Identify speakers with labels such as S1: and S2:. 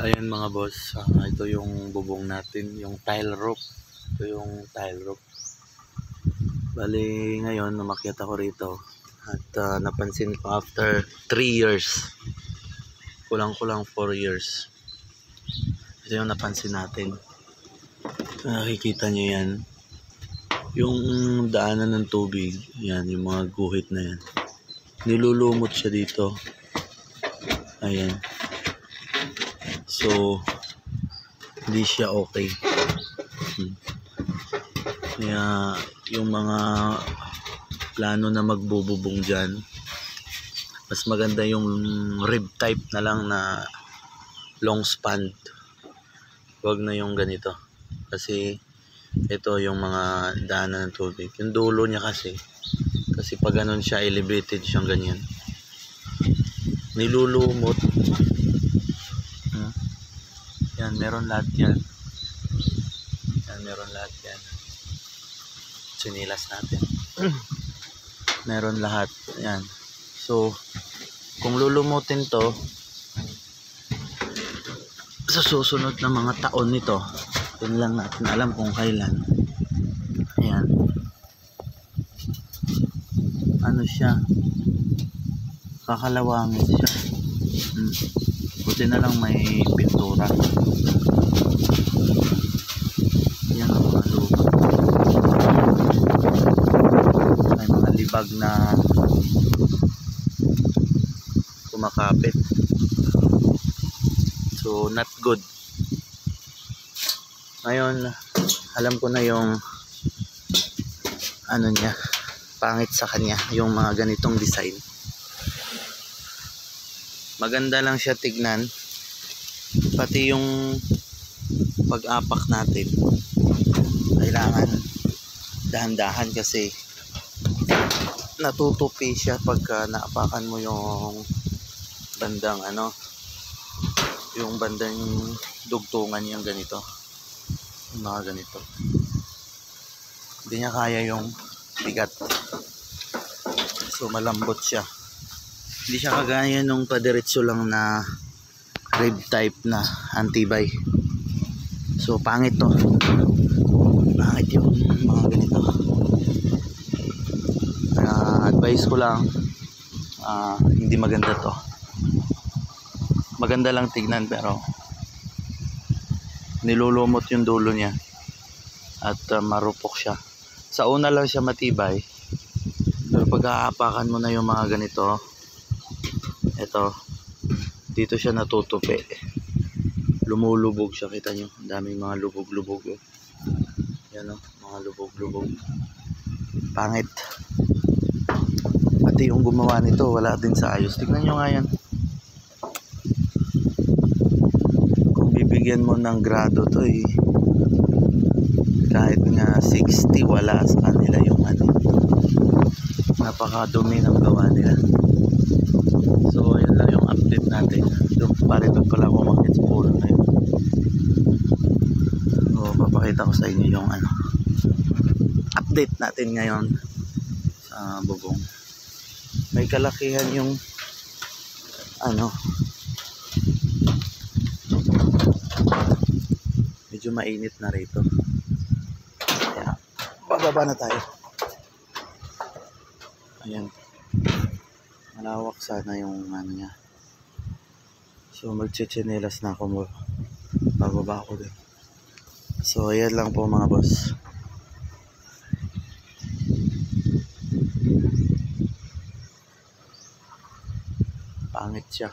S1: Ayan mga boss, ito yung bubong natin, yung tile roof. Ito yung tile roof. Bali ngayon, umakyat ako rito at napansin ko after 3 years, kulang-kulang 4 years. Ito yung napansin natin. Nakikita nyo yan. Yung daanan ng tubig, yan, yung mga guhit na yan. Nilulumot siya dito. Ayan. So, hindi siya okay. Kaya, yung mga plano na magbububong dyan, mas maganda yung rib type na lang na long span. Huwag na yung ganito. Kasi, ito yung mga daanan ng tubig. Yung dulo niya kasi pag ganun siya, elevated siyang ganyan. Nilulumot. Yan, meron lahat yan. Yan, meron lahat yan. Sinilas natin. Meron lahat. Yan. So, kung lulumutin to, sa susunod na mga taon nito, yun lang natin alam kung kailan. Ayan. Ano siya? Kakalawangin siya. Buti na lang may pintura. Yan ang mga lupa. May mga libag na kumakapit. So, not good. Ngayon, alam ko na yung ano niya, pangit sa kanya, yung mga ganitong design. Maganda lang siya tignan, pati yung pag-apak natin kailangan dahan-dahan kasi natutupi siya pagka naapakan mo yung bandang yung bandang dugtungan yung ganito, yung mga ganito. Hindi niya kaya yung bigat, so malambot siya. Hindi siya kagaya nung padiretso lang na rib type na antibay. So pangit to. Pangit yung mga ganito. Advice ko lang, hindi maganda to. Maganda lang tignan pero nilulumot yung dulo niya at marupok siya. Sa una lang siya matibay, pero pag aapakan mo na yung mga ganito, ito, dito siya natutupi. Lumulubog siya, kita nyo. Ang daming mga lubog-lubog. Yan o, mga lubog-lubog. Pangit. Pati yung gumawa nito, wala din sa ayos. Tignan nyo nga yan. Kung bibigyan mo ng grado to kahit nga 60, wala sa kanila yung napakadumi ng gawa nila. So, yun lang yung update natin. Doon pala ako umakyat sa puno na yun. So, papakita ko sa inyo yung update natin ngayon sa bubong. May kalakihan yung medyo mainit na rito. Kaya, bababa na tayo. Ayan. Malawak sana yung niya. So magchichinelas na ako, bababa ako din. So ayan lang po mga boss. Pangit siya.